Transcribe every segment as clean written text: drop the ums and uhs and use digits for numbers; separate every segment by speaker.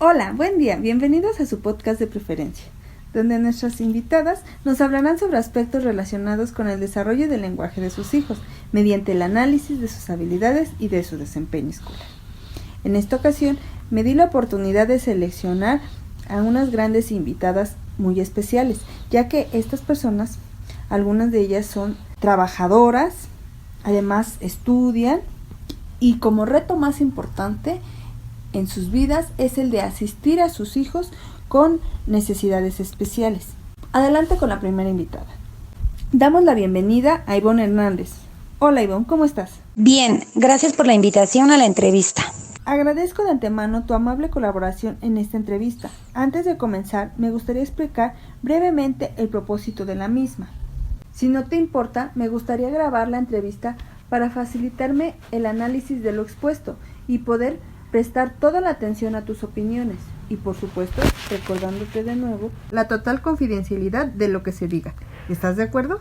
Speaker 1: Hola, buen día, bienvenidos a su podcast de preferencia, donde nuestras invitadas nos hablarán sobre aspectos relacionados con el desarrollo del lenguaje de sus hijos, mediante el análisis de sus habilidades y de su desempeño escolar. En esta ocasión, me di la oportunidad de seleccionar a unas grandes invitadas muy especiales, ya que estas personas, algunas de ellas son trabajadoras, además estudian, y como reto más importante en sus vidas es el de asistir a sus hijos con necesidades especiales. Adelante con la primera invitada. Damos la bienvenida a Ivonne Hernández. Hola Ivonne, ¿cómo estás?
Speaker 2: Bien, gracias por la invitación a la entrevista.
Speaker 1: Agradezco de antemano tu amable colaboración en esta entrevista. Antes de comenzar, me gustaría explicar brevemente el propósito de la misma. Si no te importa, me gustaría grabar la entrevista para facilitarme el análisis de lo expuesto y poder prestar toda la atención a tus opiniones y, por supuesto, recordándote de nuevo la total confidencialidad de lo que se diga. ¿Estás de acuerdo?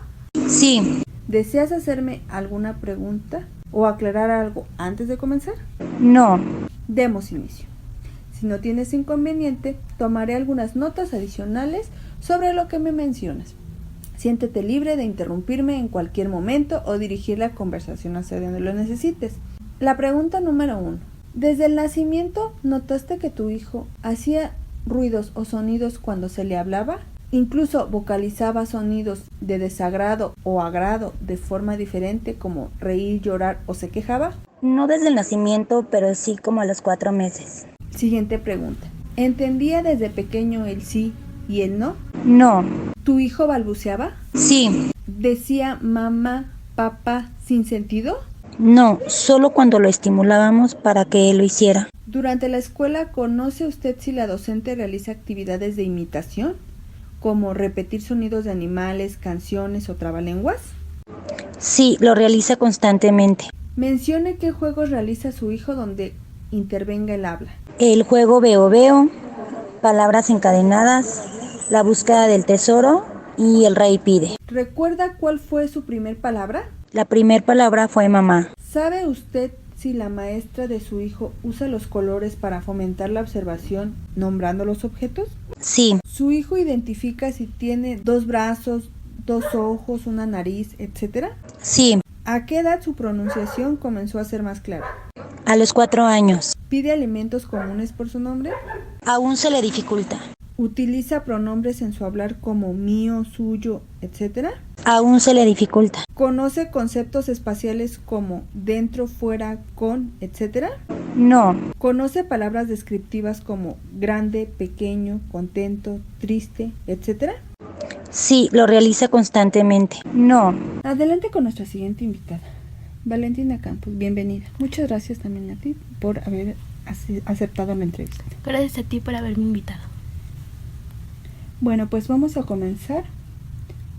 Speaker 2: Sí.
Speaker 1: ¿Deseas hacerme alguna pregunta o aclarar algo antes de comenzar?
Speaker 2: No.
Speaker 1: Demos inicio. Si no tienes inconveniente, tomaré algunas notas adicionales sobre lo que me mencionas. Siéntete libre de interrumpirme en cualquier momento o dirigir la conversación hacia donde lo necesites. La pregunta número 1. ¿Desde el nacimiento notaste que tu hijo hacía ruidos o sonidos cuando se le hablaba? ¿Incluso vocalizaba sonidos de desagrado o agrado de forma diferente, como reír, llorar o se quejaba?
Speaker 2: No desde el nacimiento, pero sí como a los 4 meses.
Speaker 1: Siguiente pregunta. ¿Entendía desde pequeño el sí y el no?
Speaker 2: No.
Speaker 1: ¿Tu hijo balbuceaba?
Speaker 2: Sí.
Speaker 1: ¿Decía mamá, papá sin sentido?
Speaker 2: No, solo cuando lo estimulábamos para que él lo hiciera.
Speaker 1: Durante la escuela, ¿conoce usted si la docente realiza actividades de imitación, como repetir sonidos de animales, canciones o trabalenguas?
Speaker 2: Sí, lo realiza constantemente.
Speaker 1: Mencione qué juegos realiza su hijo donde intervenga el habla.
Speaker 2: El juego Veo Veo, palabras encadenadas, la búsqueda del tesoro y el rey pide.
Speaker 1: ¿Recuerda cuál fue su primer palabra?
Speaker 2: La primer palabra fue mamá.
Speaker 1: ¿Sabe usted si la maestra de su hijo usa los colores para fomentar la observación nombrando los objetos?
Speaker 2: Sí.
Speaker 1: ¿Su hijo identifica si tiene 2 brazos, 2 ojos, una nariz, etcétera?
Speaker 2: Sí.
Speaker 1: ¿A qué edad su pronunciación comenzó a ser más clara?
Speaker 2: A los 4 años.
Speaker 1: ¿Pide alimentos comunes por su nombre?
Speaker 2: Aún se le dificulta.
Speaker 1: ¿Utiliza pronombres en su hablar como mío, suyo, etcétera?
Speaker 2: Aún se le dificulta.
Speaker 1: ¿Conoce conceptos espaciales como dentro, fuera, con, etcétera?
Speaker 2: No.
Speaker 1: ¿Conoce palabras descriptivas como grande, pequeño, contento, triste, etcétera?
Speaker 2: Sí, lo realiza constantemente. No.
Speaker 1: Adelante con nuestra siguiente invitada, Valentina Campos. Bienvenida. Muchas gracias también a ti por haber aceptado la entrevista.
Speaker 3: Gracias a ti por haberme invitado.
Speaker 1: Bueno, pues vamos a comenzar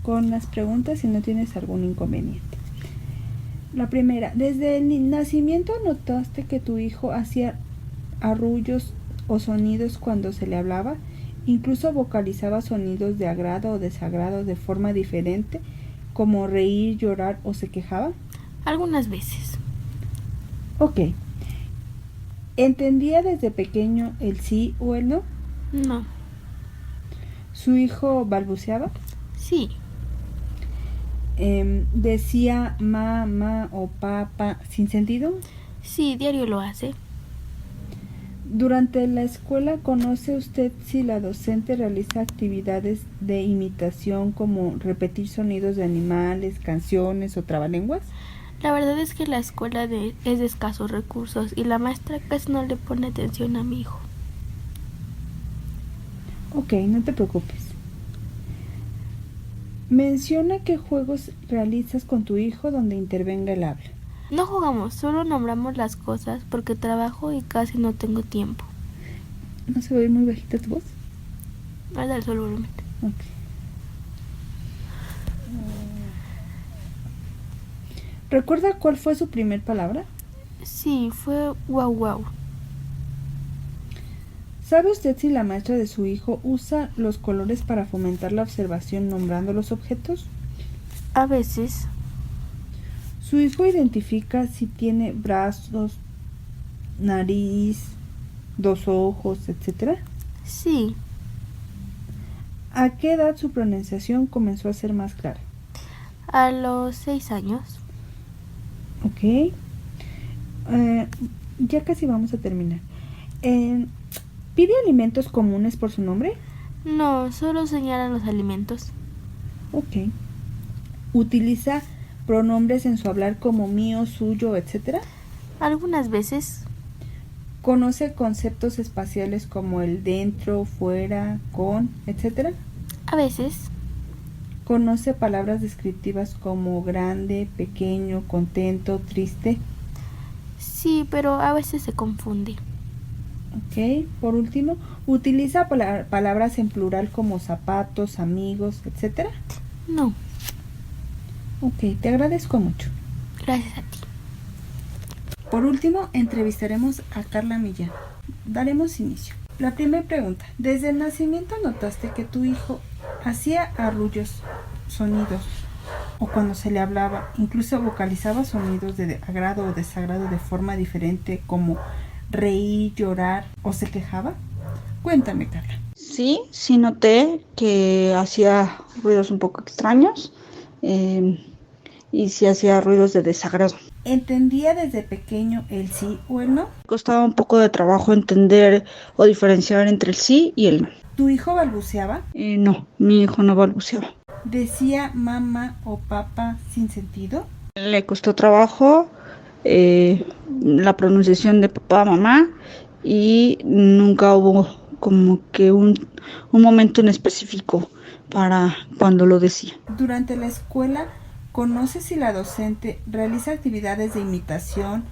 Speaker 1: con las preguntas si no tienes algún inconveniente. La primera, ¿desde el nacimiento notaste que tu hijo hacía arrullos o sonidos cuando se le hablaba? ¿Incluso vocalizaba sonidos de agrado o desagrado de forma diferente, como reír, llorar o se quejaba?
Speaker 3: Algunas veces.
Speaker 1: Ok. ¿Entendía desde pequeño el sí o el no?
Speaker 3: No.
Speaker 1: ¿Su hijo balbuceaba?
Speaker 3: Sí.
Speaker 1: ¿Decía mamá o papá sin sentido?
Speaker 3: Sí, diario lo hace.
Speaker 1: Durante la escuela, ¿conoce usted si la docente realiza actividades de imitación como repetir sonidos de animales, canciones o trabalenguas?
Speaker 3: La verdad es que la escuela es de escasos recursos y la maestra casi no le pone atención a mi hijo.
Speaker 1: Ok, no te preocupes. Menciona qué juegos realizas con tu hijo donde intervenga el habla.
Speaker 3: No jugamos, solo nombramos las cosas porque trabajo y casi no tengo tiempo.
Speaker 1: ¿No se oye muy bajita tu voz?
Speaker 3: Al dar solo volumen.
Speaker 1: Ok. ¿Recuerda cuál fue su primer palabra?
Speaker 3: Sí, fue guau guau.
Speaker 1: ¿Sabe usted si la maestra de su hijo usa los colores para fomentar la observación nombrando los objetos?
Speaker 3: A veces.
Speaker 1: ¿Su hijo identifica si tiene brazos, nariz, dos ojos, etc.?
Speaker 3: Sí,
Speaker 1: ¿A qué edad su pronunciación comenzó a ser más clara?
Speaker 3: a los 6 años.
Speaker 1: Ok. Ya casi vamos a terminar. ¿Pide alimentos comunes por su nombre?
Speaker 3: No, solo señalan los alimentos.
Speaker 1: Ok. ¿Utiliza pronombres en su hablar como mío, suyo, etc.?
Speaker 3: Algunas veces.
Speaker 1: ¿Conoce conceptos espaciales como el dentro, fuera, con, etc.?
Speaker 3: A veces.
Speaker 1: ¿Conoce palabras descriptivas como grande, pequeño, contento, triste?
Speaker 3: Sí, pero a veces se confunde.
Speaker 1: Ok. Por último, ¿utiliza palabras en plural como zapatos, amigos, etc.?
Speaker 3: No,
Speaker 1: Ok, te agradezco mucho.
Speaker 3: gracias a ti.
Speaker 1: Por último, entrevistaremos a Carla Millán. Daremos inicio. La primera pregunta. ¿Desde el nacimiento notaste que tu hijo hacía arrullos, sonidos, o cuando se le hablaba, incluso vocalizaba sonidos de agrado o desagrado de forma diferente, como reír, llorar o se quejaba? Cuéntame, Carla.
Speaker 4: Sí noté que hacía ruidos un poco extraños y sí hacía ruidos de desagrado.
Speaker 1: ¿Entendía desde pequeño el sí o el no?
Speaker 4: Costaba un poco de trabajo entender o diferenciar entre el sí y el no.
Speaker 1: ¿Tu hijo balbuceaba?
Speaker 4: No, mi hijo no balbuceaba.
Speaker 1: ¿Decía mamá o papá sin sentido?
Speaker 4: Le costó trabajo la pronunciación de papá, mamá y nunca hubo como que un momento en específico para cuando lo decía.
Speaker 1: Durante la escuela, ¿conoces si la docente realiza actividades de imitación,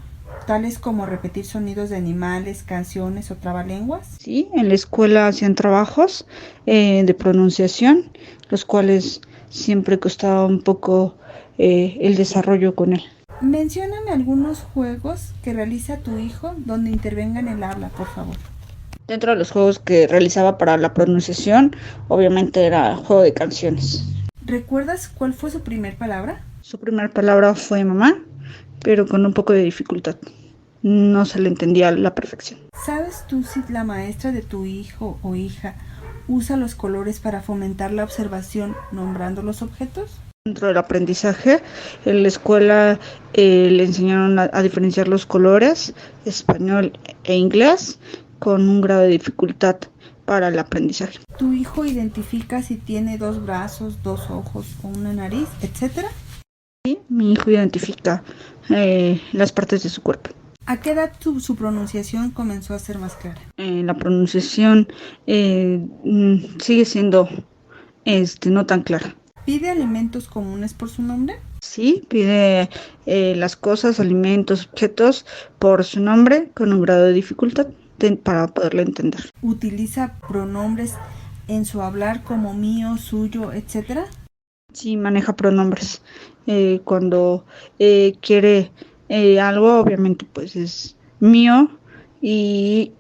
Speaker 1: tales como repetir sonidos de animales, canciones o trabalenguas?
Speaker 4: Sí, en la escuela hacían trabajos de pronunciación, los cuales siempre costaba un poco el desarrollo con él.
Speaker 1: Mencióname algunos juegos que realiza tu hijo donde intervengan el habla, por favor.
Speaker 4: Dentro de los juegos que realizaba para la pronunciación, obviamente era juego de canciones.
Speaker 1: ¿Recuerdas cuál fue su primer palabra?
Speaker 4: Su primera palabra fue mamá, pero con un poco de dificultad. No se le entendía a la perfección.
Speaker 1: ¿Sabes tú si la maestra de tu hijo o hija usa los colores para fomentar la observación nombrando los objetos?
Speaker 4: Dentro del aprendizaje, en la escuela le enseñaron a diferenciar los colores, español e inglés, con un grado de dificultad para el aprendizaje.
Speaker 1: ¿Tu hijo identifica si tiene dos brazos, dos ojos o una nariz, etcétera?
Speaker 4: Sí, mi hijo identifica las partes de su cuerpo.
Speaker 1: ¿A qué edad su pronunciación comenzó a ser más clara?
Speaker 4: La pronunciación sigue siendo no tan clara.
Speaker 1: ¿Pide alimentos comunes por su nombre?
Speaker 4: Sí, pide las cosas, alimentos, objetos por su nombre con un grado de dificultad para poderle entender.
Speaker 1: ¿Utiliza pronombres en su hablar como mío, suyo, etcétera?
Speaker 4: Sí, maneja pronombres. Cuando quiere algo, obviamente pues es mío y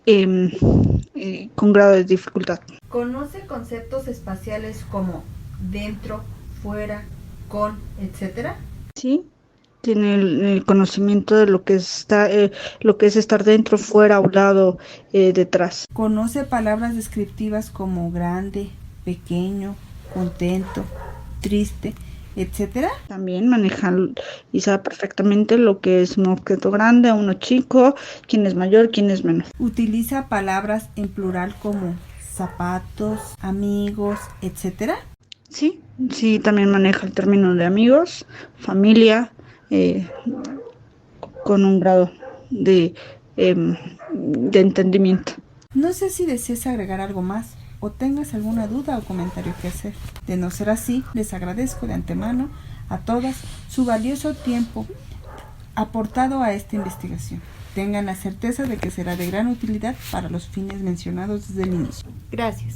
Speaker 4: con grado de dificultad.
Speaker 1: ¿Conoce conceptos espaciales como dentro, fuera, con, etcétera?
Speaker 4: Sí, tiene el conocimiento de lo que lo que es estar dentro, fuera, a un lado, detrás.
Speaker 1: ¿Conoce palabras descriptivas como grande, pequeño, contento, triste, etcétera?
Speaker 4: También maneja y sabe perfectamente lo que es un objeto grande, uno chico, quién es mayor, quién es menor.
Speaker 1: ¿Utiliza palabras en plural como zapatos, amigos, etcétera?
Speaker 4: Sí, también maneja el término de amigos, familia, con un grado de entendimiento.
Speaker 1: No sé si deseas agregar algo más o tengas alguna duda o comentario que hacer. De no ser así, les agradezco de antemano a todas su valioso tiempo aportado a esta investigación. Tengan la certeza de que será de gran utilidad para los fines mencionados desde el inicio. Gracias.